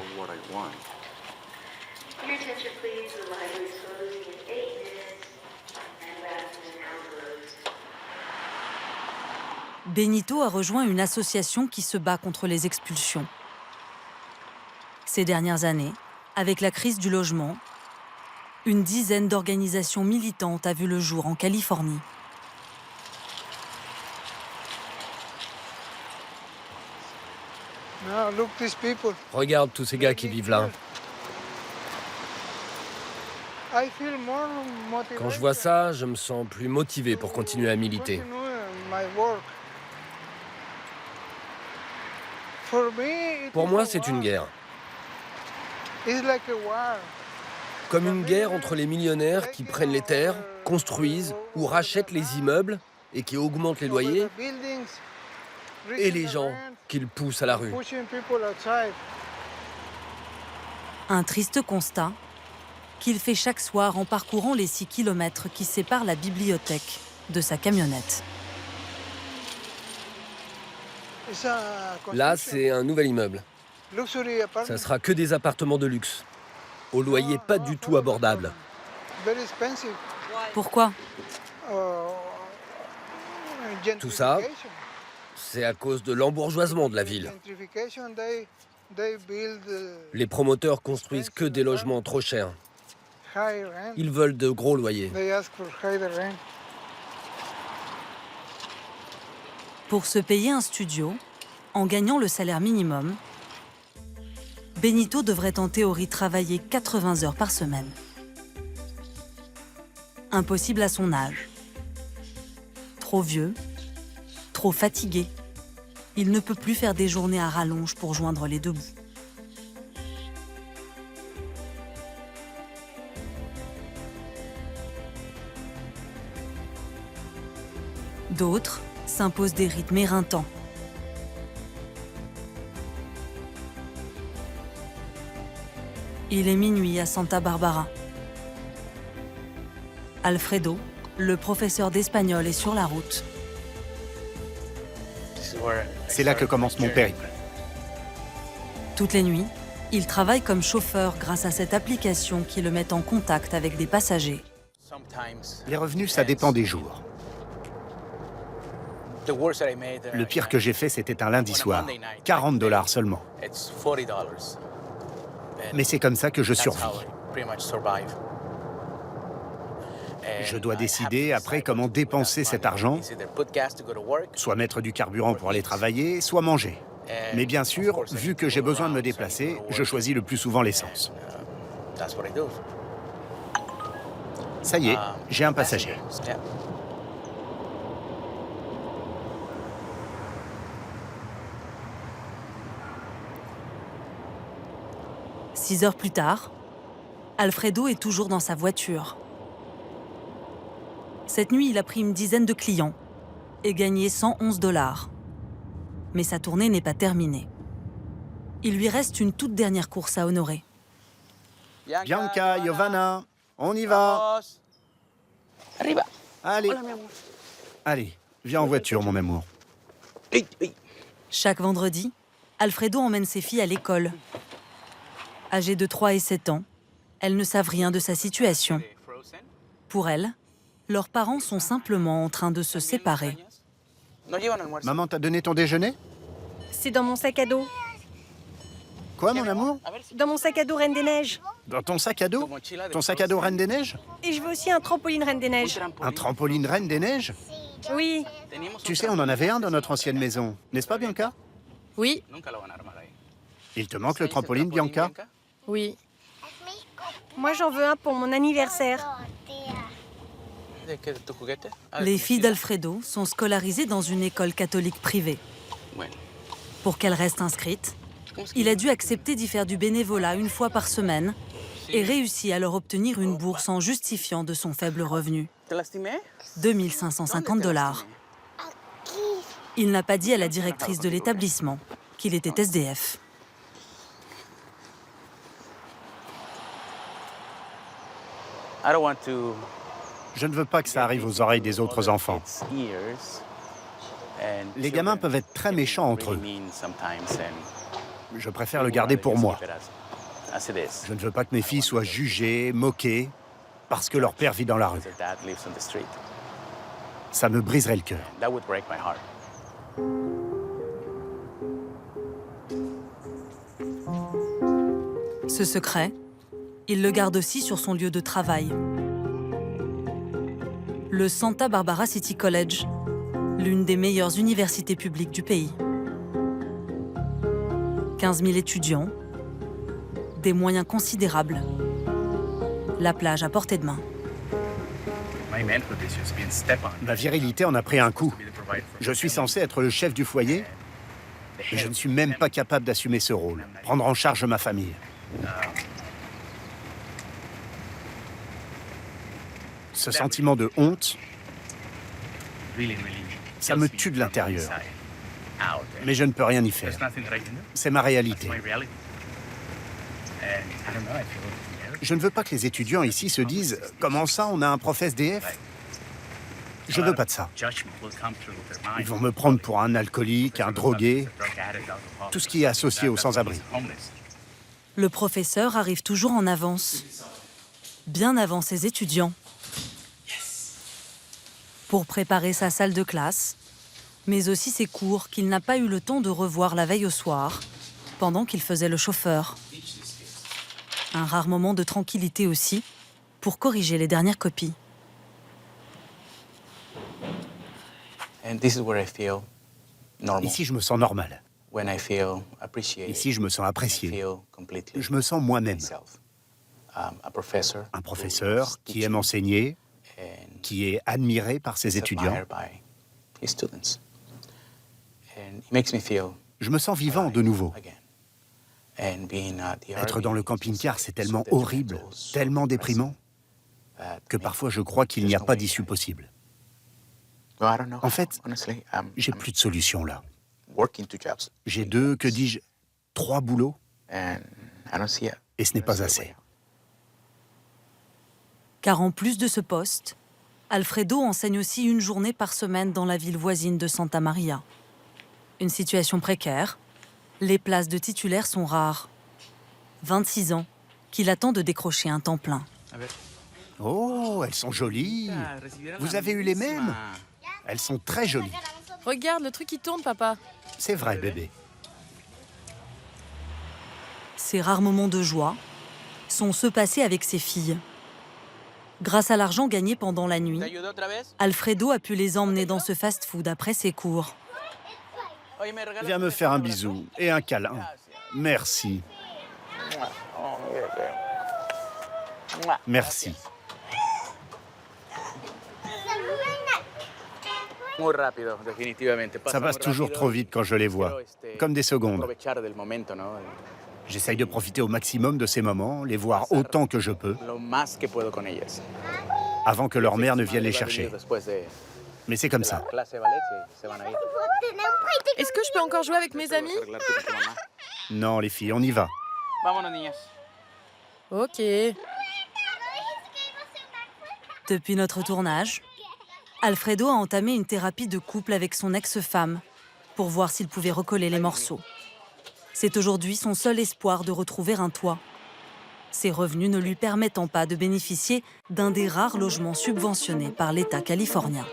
Benito a rejoint une association qui se bat contre les expulsions. Ces dernières années, avec la crise du logement, une dizaine d'organisations militantes a vu le jour en Californie. Regarde tous ces gars qui vivent là. Quand je vois ça, je me sens plus motivé pour continuer à militer. Pour moi, c'est une guerre. Comme une guerre entre les millionnaires qui prennent les terres, construisent ou rachètent les immeubles et qui augmentent les loyers, et les gens qu'ils poussent à la rue. Un triste constat qu'il fait chaque soir en parcourant les 6 kilomètres qui séparent la bibliothèque de sa camionnette. Là, c'est un nouvel immeuble. Ça sera que des appartements de luxe, au loyer pas du tout abordable. Pourquoi? Tout ça, c'est à cause de l'embourgeoisement de la ville. Les promoteurs construisent que des logements trop chers. Ils veulent de gros loyers. Pour se payer un studio, en gagnant le salaire minimum, Benito devrait en théorie travailler 80 heures par semaine. Impossible à son âge, trop vieux, trop fatigué. Il ne peut plus faire des journées à rallonge pour joindre les deux bouts. D'autres s'imposent des rythmes éreintants. Il est minuit à Santa Barbara. Alfredo, le professeur d'espagnol, est sur la route. C'est là que commence mon périple. Toutes les nuits, il travaille comme chauffeur grâce à cette application qui le met en contact avec des passagers. Les revenus, ça dépend des jours. Le pire que j'ai fait, c'était un lundi soir. 40 $ seulement. Mais c'est comme ça que je survis. Je dois décider après comment dépenser cet argent, soit mettre du carburant pour aller travailler, soit manger. Mais bien sûr, vu que j'ai besoin de me déplacer, je choisis le plus souvent l'essence. Ça y est, j'ai un passager. Six heures plus tard, Alfredo est toujours dans sa voiture. Cette nuit, il a pris une dizaine de clients et gagné 111 $. Mais sa tournée n'est pas terminée. Il lui reste une toute dernière course à honorer. Bianca, Giovanna, on y va. Allez. Allez, viens en voiture, mon amour. Chaque vendredi, Alfredo emmène ses filles à l'école. Âgées de 3 et 7 ans, elles ne savent rien de sa situation. Pour elles, leurs parents sont simplement en train de se séparer. Maman t'a donné ton déjeuner? C'est dans mon sac à dos. Quoi, mon amour? Dans mon sac à dos Reine des Neiges. Dans ton sac à dos? Ton sac à dos Reine des Neiges? Et je veux aussi un trampoline Reine des Neiges. Un trampoline Reine des Neiges? Oui. Tu sais, on en avait un dans notre ancienne maison, n'est-ce pas, Bianca? Oui. Il te manque le trampoline, Bianca? Oui. Moi, j'en veux un pour mon anniversaire. Les filles d'Alfredo sont scolarisées dans une école catholique privée. Pour qu'elles restent inscrites, il a dû accepter d'y faire du bénévolat une fois par semaine et réussit à leur obtenir une bourse en justifiant de son faible revenu. 2 550 $. Il n'a pas dit à la directrice de l'établissement qu'il était SDF. Je ne veux pas que ça arrive aux oreilles des autres enfants. Les gamins peuvent être très méchants entre eux. Je préfère le garder pour moi. Je ne veux pas que mes filles soient jugées, moquées, parce que leur père vit dans la rue. Ça me briserait le cœur. Ce secret, il le garde aussi sur son lieu de travail. Le Santa Barbara City College, l'une des meilleures universités publiques du pays. 15 000 étudiants, des moyens considérables, la plage à portée de main. Ma virilité en a pris un coup. Je suis censé être le chef du foyer, et je ne suis même pas capable d'assumer ce rôle, prendre en charge ma famille. Ce sentiment de honte, ça me tue de l'intérieur. Mais je ne peux rien y faire. C'est ma réalité. Je ne veux pas que les étudiants ici se disent « Comment ça, on a un prof SDF ?» Je ne veux pas de ça. Ils vont me prendre pour un alcoolique, un drogué, tout ce qui est associé aux sans-abri. Le professeur arrive toujours en avance, bien avant ses étudiants, pour préparer sa salle de classe, mais aussi ses cours qu'il n'a pas eu le temps de revoir la veille au soir, pendant qu'il faisait le chauffeur. Un rare moment de tranquillité aussi, pour corriger les dernières copies. Ici, je me sens normal. Ici, je me sens apprécié. Je me sens moi-même. Un professeur qui aime enseigner, qui est admiré par ses étudiants Je me sens vivant de nouveau. Être dans le camping-car, c'est tellement horrible, tellement déprimant, que parfois je crois qu'il n'y a pas d'issue possible. En fait, j'ai plus de solution là. J'ai 2, que dis-je, 3 boulots, et ce n'est pas assez. Car en plus de ce poste, Alfredo enseigne aussi une journée par semaine dans la ville voisine de Santa Maria. Une situation précaire, les places de titulaires sont rares. 26 ans, qu'il attend de décrocher un temps plein. Oh, elles sont jolies. Vous avez eu les mêmes? Elles sont très jolies. Regarde, le truc qui tourne, papa. C'est vrai, bébé. Ces rares moments de joie sont ceux passés avec ses filles. Grâce à l'argent gagné pendant la nuit, Alfredo a pu les emmener dans ce fast-food après ses cours. Viens me faire un bisou et un câlin. Merci. Merci. Ça passe toujours trop vite quand je les vois, comme des secondes. J'essaye de profiter au maximum de ces moments, les voir autant que je peux, avant que leur mère ne vienne les chercher. Mais c'est comme ça. Est-ce que je peux encore jouer avec mes amis? Non, les filles, on y va. Ok. Depuis notre tournage, Alfredo a entamé une thérapie de couple avec son ex-femme pour voir s'il pouvait recoller les morceaux. C'est aujourd'hui son seul espoir de retrouver un toit. Ses revenus ne lui permettant pas de bénéficier d'un des rares logements subventionnés par l'État californien.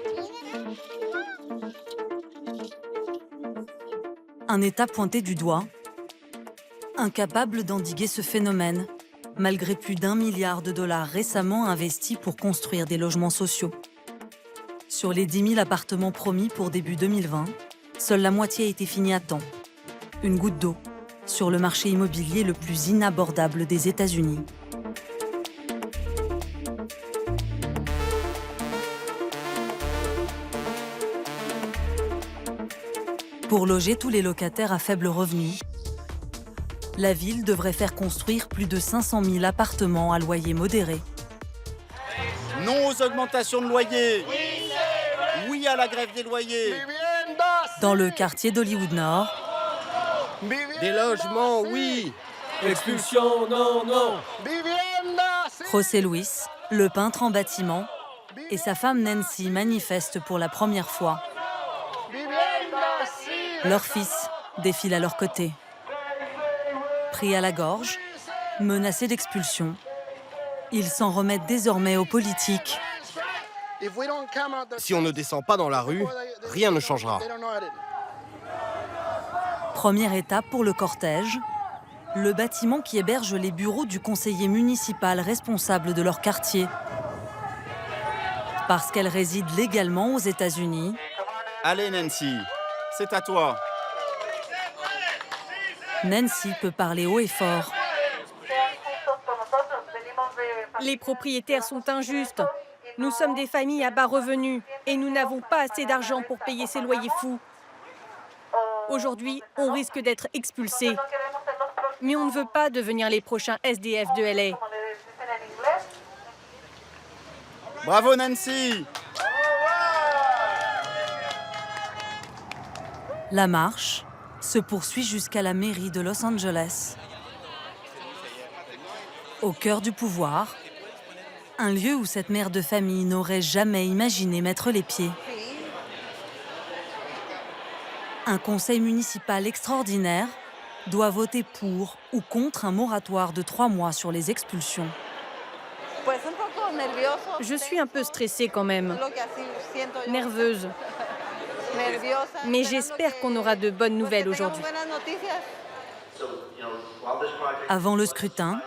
Un État pointé du doigt, incapable d'endiguer ce phénomène, malgré plus d'1 milliard de dollars récemment investis pour construire des logements sociaux. Sur les 10 000 appartements promis pour début 2020, seule la moitié a été finie à temps. Une goutte d'eau sur le marché immobilier le plus inabordable des États-Unis. Pour loger tous les locataires à faible revenu, la ville devrait faire construire plus de 500 000 appartements à loyer modéré. Non aux augmentations de loyers. Oui à la grève des loyers. Dans le quartier d'Hollywood Nord, Des logements, oui. Expulsion, non, non. José Luis, le peintre en bâtiment, et sa femme Nancy manifestent pour la première fois. Leur fils défile à leur côté. Pris à la gorge, menacés d'expulsion, ils s'en remettent désormais aux politiques. Si on ne descend pas dans la rue, rien ne changera. Première étape pour le cortège, le bâtiment qui héberge les bureaux du conseiller municipal responsable de leur quartier. Parce qu'elle réside légalement aux États-Unis. Allez Nancy, c'est à toi. Nancy peut parler haut et fort. Les propriétaires sont injustes. Nous sommes des familles à bas revenus et nous n'avons pas assez d'argent pour payer ces loyers fous. Aujourd'hui, on risque d'être expulsés. Mais on ne veut pas devenir les prochains SDF de LA. Bravo Nancy. La marche se poursuit jusqu'à la mairie de Los Angeles. Au cœur du pouvoir, un lieu où cette mère de famille n'aurait jamais imaginé mettre les pieds. Un conseil municipal extraordinaire doit voter pour ou contre un moratoire de 3 mois sur les expulsions. Je suis un peu stressée quand même, nerveuse. Mais j'espère qu'on aura de bonnes nouvelles aujourd'hui. Avant le scrutin,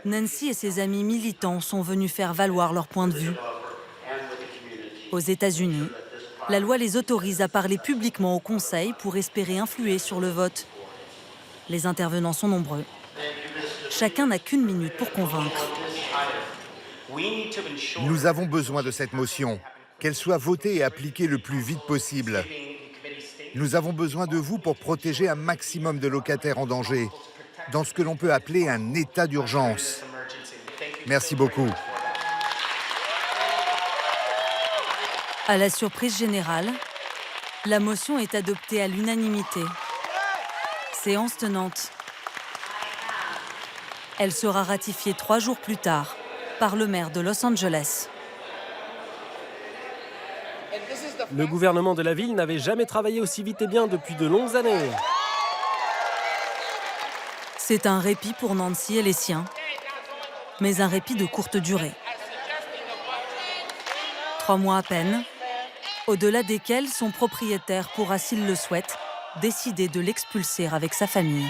Nancy et ses amis militants sont venus faire valoir leur point de vue. Aux États-Unis, la loi les autorise à parler publiquement au Conseil pour espérer influer sur le vote. Les intervenants sont nombreux. Chacun n'a qu'1 minute pour convaincre. Nous avons besoin de cette motion. qu'elle soit votée et appliquée le plus vite possible. Nous avons besoin de vous pour protéger un maximum de locataires en danger, dans ce que l'on peut appeler un état d'urgence. Merci beaucoup. À la surprise générale, la motion est adoptée à l'unanimité. Séance tenante. Elle sera ratifiée 3 jours plus tard par le maire de Los Angeles. Le gouvernement de la ville n'avait jamais travaillé aussi vite et bien depuis de longues années. C'est un répit pour Nancy et les siens, mais un répit de courte durée. 3 mois à peine, au-delà desquels son propriétaire pourra, s'il le souhaite, décider de l'expulser avec sa famille.